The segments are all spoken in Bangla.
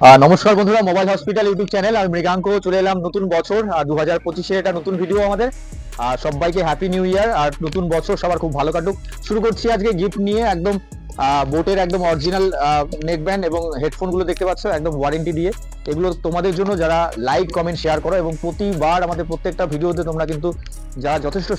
নমস্কার বন্ধুরা, মোবাইল হসপিটাল ইউটিউব চ্যানেল। আমি মৃগাঙ্ক চলে এলাম নতুন বছর 2025-এর এটা নতুন ভিডিও আমাদের। সবাইকে হ্যাপি নিউ ইয়ার আর নতুন বছর সবার খুব ভালো কাটুক। শুরু করছি আজকে গিফট নিয়ে, একদম বোটের একদম অরিজিনাল নেক ব্যান্ড এবং হেডফোন গুলো দেখতে পাচ্ছ একদম ওয়ারেন্টি দিয়ে। এগুলো তোমাদের জন্য যারা লাইক কমেন্ট শেয়ার করো এবং প্রতিবার আমাদের প্রত্যেকটা ভিডিওতে তোমরা কিন্তু যারা যথেষ্ট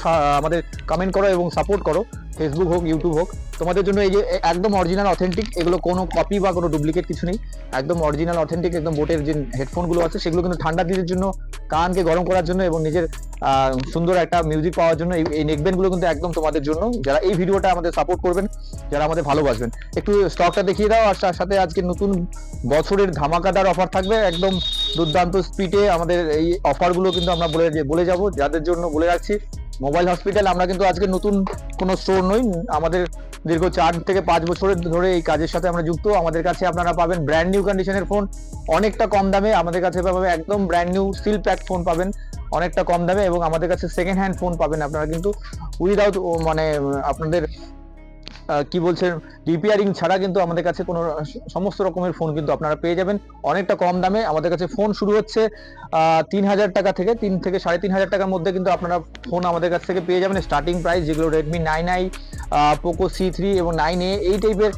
আমাদের কমেন্ট করো এবং সাপোর্ট করো, ফেসবুক হোক ইউটিউব হোক, তোমাদের জন্য এই যে একদম অরিজিনাল অথেন্টিক, এগুলো কোনো কপি বা কোনো ডুপ্লিকেট কিছু নেই, একদম অরিজিনাল অথেন্টিক একদম বোটের যে হেডফোন গুলো আছে সেগুলো কিন্তু ঠান্ডা দিনের জন্য, কানকে গরম করার জন্য এবং নিজের সুন্দর একটা মিউজিক পাওয়ার জন্য এই নেকব্যান্ড গুলো কিন্তু একদম তোমাদের জন্য, যারা এই ভিডিওটা আমাদের সাপোর্ট করবেন, যারা আমাদের ভালোবাসবেন। একটু স্টকটা দেখিয়ে দাও। আর তার সাথে আজকে নতুন বছরের ধামাকাদার অফার থাকবে, একদম দুর্দান্ত স্পিডে আমাদের এই অফারগুলো কিন্তু আমরা বলে যাব, যাদের জন্য বলে রাখছি। মোবাইল হসপিটাল আমরা কিন্তু আজকে নতুন কোনো স্টোর নই, আমাদের দীর্ঘ 4 থেকে 5 বছরের ধরে এই কাজের সাথে আমরা যুক্ত। আমাদের কাছে আপনারা পাবেন ব্র্যান্ড নিউ কন্ডিশনের ফোন অনেকটা কম দামে, আমাদের কাছে পাবেন একদম brand new seal pack phone পাবেন অনেকটা কম দামে, এবং আমাদের কাছে সেকেন্ড হ্যান্ড ফোন পাবেন আপনারা কিন্তু উইদাউট মানে আপনাদের কি বলছেন রিপেয়ারিং ছাড়া কিন্তু আমাদের কাছে কোনো সমস্ত রকমের ফোন কিন্তু আপনারা পেয়ে যাবেন অনেকটা কম দামে। আমাদের কাছে ফোন শুরু হচ্ছে 3,000 টাকা থেকে, 3 থেকে 3,500 টাকার মধ্যে কিন্তু আপনারা ফোন আমাদের কাছ থেকে পেয়ে যাবেন স্টার্টিং প্রাইস, যেগুলো রেডমি 9i, পোকো C3 এবং 9a এই টাইপের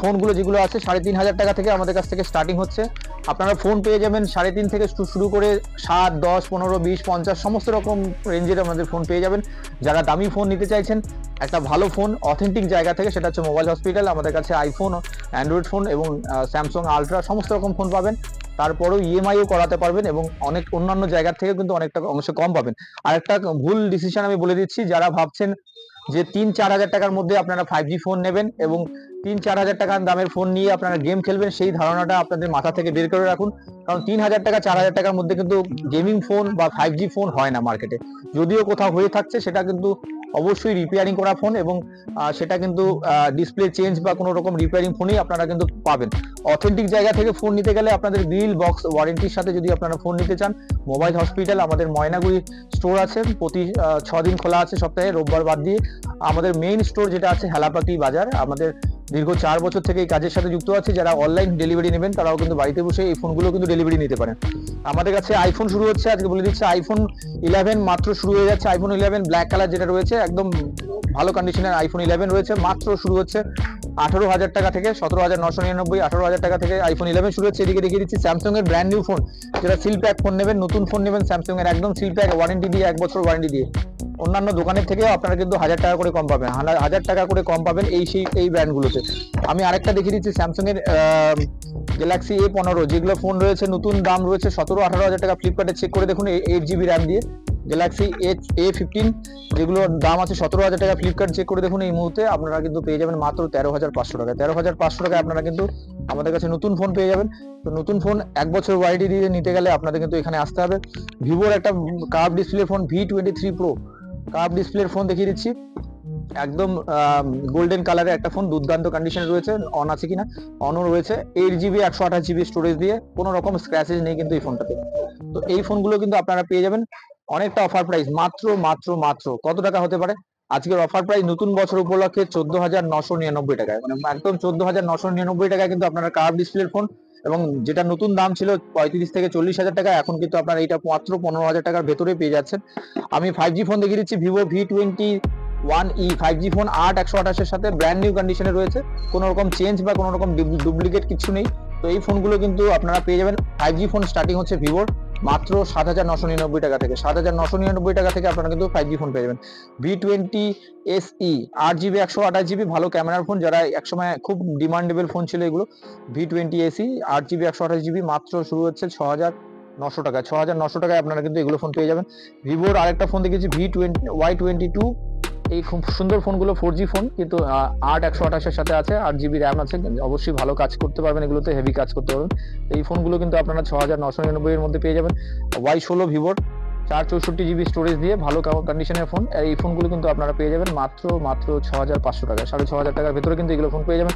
ফোনগুলো যেগুলো আছে 3,500 টাকা থেকে আমাদের কাছ থেকে স্টার্টিং হচ্ছে। আপনারা ফোন পেয়ে যাবেন 3.5 থেকে শুরু করে 7, 10, 15, 20, 50 সমস্ত রকম রেঞ্জের আমাদের ফোন পেয়ে যাবেন। যারা দামি ফোন নিতে চাইছেন একটা ভালো ফোন অথেন্টিক জায়গা থেকে, সেটা হচ্ছে মোবাইল হসপিটাল। আমাদের কাছে আইফোন, অ্যান্ড্রয়েড ফোন এবং স্যামসাং আলট্রা সমস্ত রকম ফোন পাবেন। তারপরেও ইএমআইও করাতে পারবেন এবং অনেক অন্যান্য জায়গা থেকে কিন্তু অনেকটা অংশে কম পাবেন। আর একটা ভুল ডিসিশন আমি বলে দিচ্ছি, যারা ভাবছেন যে 3-4 হাজার টাকার মধ্যে আপনারা 5G ফোন নেবেন এবং 3-4 হাজার টাকার দামের ফোন নিয়ে আপনারা গেম খেলবেন, সেই ধারণাটা আপনাদের মাথা থেকে বের করে রাখুন। কারণ 3,000 টাকা 4,000 টাকার মধ্যে কিন্তু গেমিং ফোন বা 5G ফোন হয় না মার্কেটে। যদিও কোথাও হয়ে থাকছে সেটা কিন্তু অবশ্যই রিপেয়ারিং করা ফোন এবং সেটা কিন্তু ডিসপ্লে চেঞ্জ বা কোনো রকম রিপেয়ারিং ফোনই আপনারা কিন্তু পাবেন। অথেন্টিক জায়গা থেকে ফোন নিতে গেলে আপনাদের বিল বক্স ওয়ারেন্টির সাথে যদি আপনারা ফোন নিতে চান, মোবাইল হসপিটাল আমাদের ময়নাগুড়ি স্টোর আছে, প্রতি 6 দিন খোলা আছে সপ্তাহে, রোববার বাদ দিয়ে। আমাদের মেইন স্টোর যেটা আছে হেলাপাতি বাজার, আমাদের দীর্ঘ 4 বছর থেকে এই কাজের সাথে যুক্ত আছে। যারা অনলাইন ডেলিভারি নেবেন তারাও কিন্তু বাড়িতে বসে এই ফোনগুলো কিন্তু ডেলিভারি নিতে পারেন। আমাদের কাছে আইফোন শুরু হচ্ছে, আজকে বলে দিচ্ছে আইফোন 11 মাত্র শুরু হয়ে যাচ্ছে। আইফোন 11 ব্ল্যাক কালার যেটা রয়েছে একদম ভালো কন্ডিশনের আইফোন 11 রয়েছে, মাত্র শুরু হচ্ছে 18,000 টাকা থেকে, 17,999, 18,000 টাকা থেকে আইফোন 11 শুরু হচ্ছে। এদিকে দেখিয়ে দিচ্ছি স্যামসাং এর ব্র্যান্ড নিউ ফোন, যেটা সিল প্যাক ফোন নেবেন, নতুন ফোন নেবেন স্যামসাং এর একদম সিল প্যাক ওয়ারেন্টি দিয়ে, 1 বছর ওয়ারেন্টি দিয়ে। অন্যান্য দোকানের থেকেও আপনারা কিন্তু 1,000 টাকা করে কম পাবেন, 1,000 টাকা করে কম পাবেন এই ব্র্যান্ডগুলোতে। আমি আরেকটা দেখিয়ে দিচ্ছি স্যামসাং এর গ্যালাক্সি A15, যেগুলো ফোন রয়েছে নতুন দাম রয়েছে 17-18 হাজার টাকা। ফ্লিপকার্টে চেক করে দেখুন 8GB র্যাম দিয়ে গ্যালাক্সি A15 যেগুলোর দাম আছে 17,000 টাকা। ফ্লিপকার্ট চেক করে দেখুন এই মুহূর্তে আপনারা কিন্তু পেয়ে যাবেন মাত্র 13,500 টাকা। 13,500 টাকায় আপনারা কিন্তু আমাদের কাছে নতুন ফোন পেয়ে যাবেন। তো নতুন ফোন 1 বছর ওয়ারেন্টি দিয়ে নিতে গেলে আপনাদের কিন্তু এখানে আসতে হবে। ভিভোর একটা curve display phone V23 Pro, curve ডিসপ্লের ফোন দেখিয়ে দিচ্ছি, একদম গোল্ডেন কালারের একটা ফোন, দুর্দান্ত কন্ডিশনে রয়েছে। অন আছে কিনা, অনও রয়েছে। 8GB 128GB স্টোরেজ দিয়ে, কোনো রকম স্ক্র্যাচেস নেই কিন্তু এই ফোনটাতে। তো এই ফোনগুলো কিন্তু আপনারা পেয়ে যাবেন অনেকটা অফার প্রাইস, মাত্র মাত্র মাত্র কত টাকা হতে পারে আজকের অফার প্রাইস নতুন বছর উপলক্ষে 14,999 টাকায়, মানে একদম 14,999 টাকায় কিন্তু আপনারা কার্ভ ডিসপ্লের ফোন, এবং যেটা নতুন দাম ছিল 35 থেকে 40,000 টাকা, এখন কিন্তু আপনারা এটা মাত্র 15,000 টাকার ভেতরে পেয়ে যাচ্ছেন। আমি 5G ফোন দেখিয়ে দিচ্ছি, ভিভো V21e 5G ফোন 8/128 সাথে ব্র্যান্ড নিউ কন্ডিশনে রয়েছে, কোনো রকম চেঞ্জ বা কোনো রকম ডুপ্লিকেট কিছু নেই। তো এই ফোনগুলো কিন্তু আপনারা পেয়ে যাবেন। 5G ফোন স্টার্টিং হচ্ছে ভিভোর মাত্র 7,999 টাকা থেকে, 7,999 টাকা থেকে আপনারা কিন্তু 5G ফোন পেয়ে যাবেন। V20 SE 8GB 128GB ভালো ক্যামেরার ফোন, যারা একসময় খুব ডিমান্ডেবল ফোন ছিল এগুলো। V20 SE 8GB 128GB মাত্র শুরু হচ্ছে 6,900 টাকা। 6,900 টাকায় আপনারা কিন্তু এগুলো ফোন পেয়ে যাবেন। ভিভোর আরেকটা ফোন দেখেছি Y22, এই খুব সুন্দর ফোনগুলো 4G ফোন, কিন্তু 8/128 সাথে আছে, 8GB র্যাম আছে, অবশ্যই ভালো কাজ করতে পারবেন, এগুলোতে হেভি কাজ করতে পারবেন। এই ফোনগুলো কিন্তু আপনারা 6,999 এর মধ্যে পেয়ে যাবেন। Y16 ভিভোর 464GB স্টোরেজ দিয়ে ভালো কন্ডিশনের ফোন, এই ফোনগুলো কিন্তু আপনারা পেয়ে যাবেন মাত্র 6,500 টাকা, 6,500 টাকার ভেতরে কিন্তু এগুলো ফোন পেয়ে যাবেন।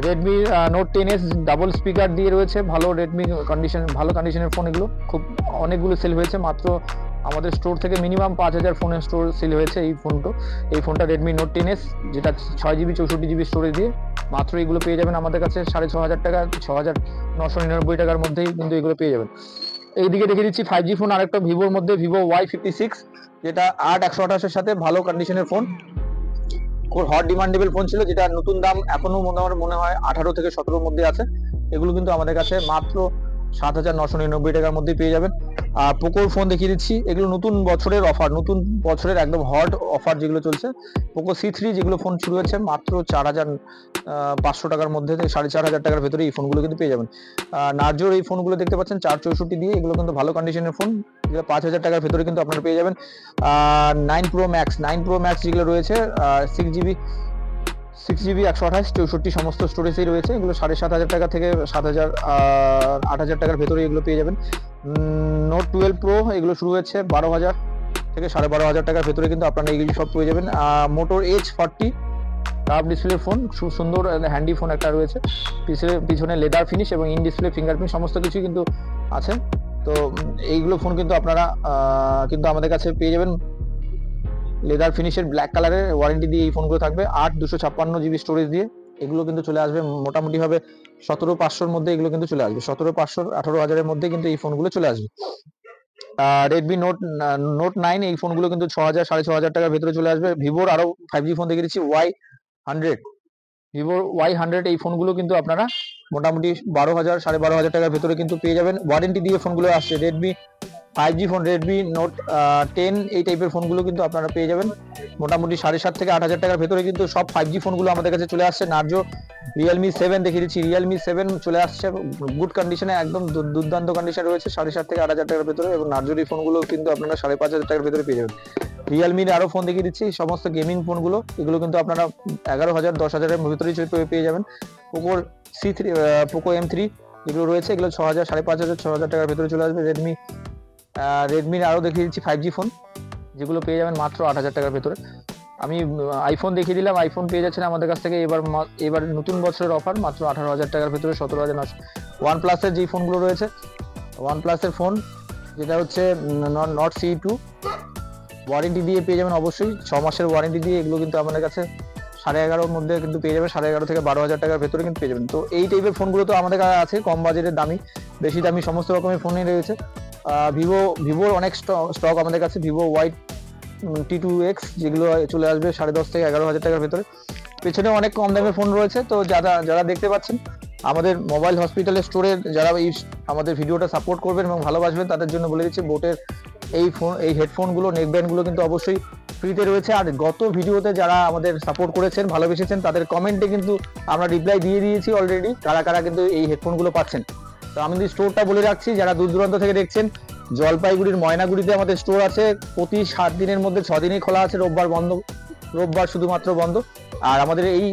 Redmi note 10s double speaker দিয়ে রয়েছে, ভালো রেডমি ভালো কন্ডিশনের ফোন, এগুলো খুব অনেকগুলো সেল হয়েছে, মাত্র আমাদের স্টোর থেকে মিনিমাম 5,000 ফোনের স্টোর সেল হয়েছে এই ফোনটা রেডমি নোট 10s, যেটা 6 GB 64 GB স্টোরেজ দিয়ে। মাত্র এগুলো পেয়ে যাবেন আমাদের কাছে 6,500 টাকা, 6,999 টাকার মধ্যেই কিন্তু এগুলো পেয়ে যাবেন। এইদিকে দেখে দিচ্ছি 5G ফোন আরেকটা ভিভোর মধ্যে, ভিভো Y56, যেটা 8/128-এর সাথে ভালো কন্ডিশনের ফোন, খুব হট ডিমান্ডেবল ফোন ছিল, যেটা নতুন দাম এখনো মনে হয় 18 থেকে 17-র মধ্যে আছে। এগুলো কিন্তু আমাদের কাছে মাত্র 7,999 টাকার মধ্যে পেয়ে যাবেন। আর পোকোর ফোন দেখিয়ে দিচ্ছি, এগুলো নতুন বছরের অফার, নতুন বছরের একদম হট অফার যেগুলো চলছে। পোকো C3 যেগুলো ফোন শুরু হয়েছে মাত্র 4,500 টাকার মধ্যে থেকে 4,500 টাকার ভেতরে এই ফোনগুলো কিন্তু পেয়ে যাবেন। নার্জোর এই ফোনগুলো দেখতে পাচ্ছেন 464 দিয়ে, এগুলো কিন্তু ভালো কন্ডিশনের ফোন, যেগুলো 5,000 টাকার ভেতরে কিন্তু আপনারা পেয়ে যাবেন। 9 Pro Max যেগুলো রয়েছে 6GB 128 64 সমস্ত স্টোরেজেই রয়েছে, এগুলো 7,500 টাকা থেকে 8,000 টাকার ভেতরে এগুলো পেয়ে যাবেন। নোট 12 Pro এগুলো শুরু হয়েছে 12,000 থেকে 12,500 টাকার ভেতরে কিন্তু আপনারা এইগুলো সব পেয়ে যাবেন। মোটোর H40 কার্ভ ডিসপ্লে ফোন, খুব সুন্দর হ্যান্ডি ফোন একটা রয়েছে, পিছনে লেদার ফিনিশ এবং ইন ডিসপ্লে ফিঙ্গারপ্রিন্ট সমস্ত কিছুই কিন্তু আছে। তো এইগুলো ফোন কিন্তু আপনারা কিন্তু আমাদের কাছে পেয়ে যাবেন লেদার ফিনিশের ব্ল্যাক কালারের ওয়ারেন্টি দিয়ে। এই ফোনগুলো থাকবে 8/256 GB স্টোরেজ দিয়ে, এগুলো কিন্তু চলে আসবে মোটামুটি ভাবে 17,500-র মধ্যে, এগুলো কিন্তু চলে আসবে 17,500 18,000-এর মধ্যে কিন্তু এই ফোনগুলো চলে আসবে। রেডমি নোট 9 এই ফোনগুলো কিন্তু 6,000 6,500 টাকার ভেতরে চলে আসবে। ভিভোর আরো 5G ফোন দেখে দিচ্ছি Y100, ভিভোর Y100 এই ফোনগুলো কিন্তু আপনারা মোটামুটি 12,000 12,500 টাকার ভেতরে কিন্তু পেয়ে যাবেন, ওয়ারেন্টি দিয়ে ফোনগুলো আসছে। Redmi 5G phone, Redmi note 10 এই টাইপের ফোনগুলো কিন্তু আপনারা পেয়ে যাবেন মোটামুটি 7,500 থেকে 8,000 টাকার ভেতরে কিন্তু সব 5G ফোনগুলো আমাদের কাছে চলে আসছে। নার্জো রিয়েলমি 7 দেখিয়ে দিচ্ছি, রিয়েলমি 7 চলে আসছে গুড কন্ডিশনে, একদম দুর্দান্ত কন্ডিশন রয়েছে 7,500 থেকে 8,000 টাকার ভেতরে, এবং নার্জোর এই ফোনগুলো কিন্তু আপনারা 5,500 টাকার ভেতরে পেয়ে যাবেন। রিয়েলমির আরো ফোন দেখিয়ে দিচ্ছি, সমস্ত গেমিং ফোনগুলো, এগুলো কিন্তু আপনারা 11,000 10,000-এর ভেতরেই পেয়ে যাবেন। পোকোর C3 পোকো M3 যেগুলো রয়েছে, এগুলো 6,000 5,500 6,000 টাকার ভেতরে চলে আসবে। রেডমির আরো দেখিয়ে দিচ্ছি 5G ফোন, যেগুলো পেয়ে যাবেন মাত্র 8,000 টাকার ভেতরে। আমি আইফোন দেখিয়ে দিলাম, আইফোন পেয়ে যাচ্ছেন আমাদের কাছ থেকে এবার নতুন বছরের অফার মাত্র 18,000 টাকার ভেতরে 17,900। OnePlus-এর যে ফোনগুলো রয়েছে, OnePlus-এর ফোন যেটা হচ্ছে নট C2, ওয়ারেন্টি দিয়ে পেয়ে যাবেন অবশ্যই, 6 মাসের ওয়ারেন্টি দিয়ে, এগুলো কিন্তু আমাদের কাছে 11,500-র মধ্যে কিন্তু পেয়ে যাবেন, 11,500 থেকে 12,000 টাকার ভেতরে কিন্তু পেয়ে যাবেন। তো এই টাইপের ফোনগুলো তো আমাদের কাছে আছে, কম বাজেটের, দামি, বেশি দামি সমস্ত রকমের ফোনই রয়েছে। ভিভোর অনেক স্টক আমাদের কাছে, ভিভো Y T2X যেগুলো চলে আসবে 10,500 থেকে 11,000 টাকার ভেতরে। পেছনে অনেক কম দামের ফোন রয়েছে। তো যারা দেখতে পাচ্ছেন আমাদের মোবাইল হসপিটালের স্টোরে, যারা আমাদের ভিডিওটা সাপোর্ট করবেন এবং ভালোবাসবেন, তাদের জন্য বলে দিচ্ছি বোটের এই হেডফোনগুলো, নেকব্যান্ডগুলো কিন্তু অবশ্যই ফ্রিতে রয়েছে। আর গত ভিডিওতে যারা আমাদের সাপোর্ট করেছেন, ভালোবেসেছেন, তাদের কমেন্টে কিন্তু আমরা রিপ্লাই দিয়ে দিয়েছি অলরেডি, কারা কিন্তু এই হেডফোনগুলো পাচ্ছেন। তো আমি স্টোরটা বলে রাখছি, যারা দূর দূরান্ত থেকে দেখছেন, জলপাইগুড়ির ময়নাগুড়িতে আমাদের স্টোর আছে, প্রতি 7 দিনের মধ্যে 6 দিনই খোলা আছে, রোববার শুধুমাত্র বন্ধ। আর আমাদের এই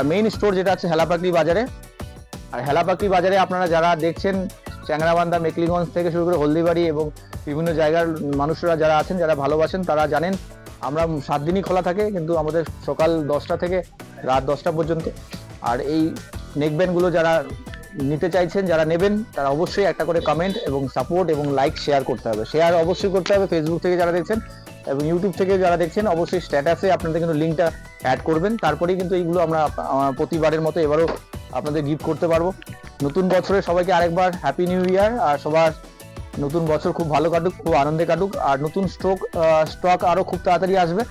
মেইন স্টোর যেটা আছে হেলাপাকড়ি বাজারে, আর হেলাপাকড়ি বাজারে আপনারা যারা দেখছেন চ্যাংরাবান্ধা, মেকলিগঞ্জ থেকে শুরু করে হলদিবাড়ি এবং বিভিন্ন জায়গার মানুষরা যারা আছেন, যারা ভালোবাসেন, তারা জানেন আমরা 7 দিনই খোলা থাকে, কিন্তু আমাদের সকাল 10টা থেকে রাত 10টা পর্যন্ত। আর এই নেকব্যান্ডগুলো যারা নিতে চাইছেন, যারা নেবেন, তারা অবশ্যই একটা করে কমেন্ট এবং সাপোর্ট এবং লাইক শেয়ার করতে হবে, শেয়ার অবশ্যই করতে হবে। ফেসবুক থেকে যারা দেখছেন এবং ইউটিউব থেকে যারা দেখছেন, অবশ্যই স্ট্যাটাসে আপনাদের কিন্তু লিঙ্কটা অ্যাড করবেন, তারপরেই কিন্তু এইগুলো আমরা প্রতিবারের মতো এবারও আপনাদের গিফট করতে পারবো। নতুন বছরে সবাইকে আরেকবার হ্যাপি নিউ ইয়ার, আর সবার নতুন বছর খুব ভালো কাটুক, খুব আনন্দে কাটুক। আর নতুন স্টক আরো খুব তাড়াতাড়ি আসবে।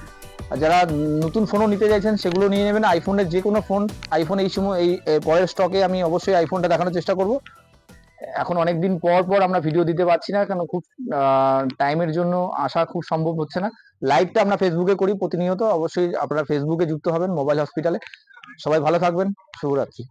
যারা নতুন ফোনও নিতে চাইছেন, সেগুলো নিয়ে নেবেন। আইফোনের যে কোনো ফোন, আইফোন এই সময় এই পরের স্টকে আমি অবশ্যই আইফোনটা দেখানোর চেষ্টা করব। এখন অনেকদিন পর আমরা ভিডিও দিতে পারছি না, কারণ খুব টাইমের জন্য আসা খুব সম্ভব হচ্ছে না। লাইভটা আমরা ফেসবুকে করি প্রতিনিয়ত, অবশ্যই আপনারা ফেসবুকে যুক্ত হবেন মোবাইল হসপিটালে। সবাই ভালো থাকবেন, শুভরাত্রি।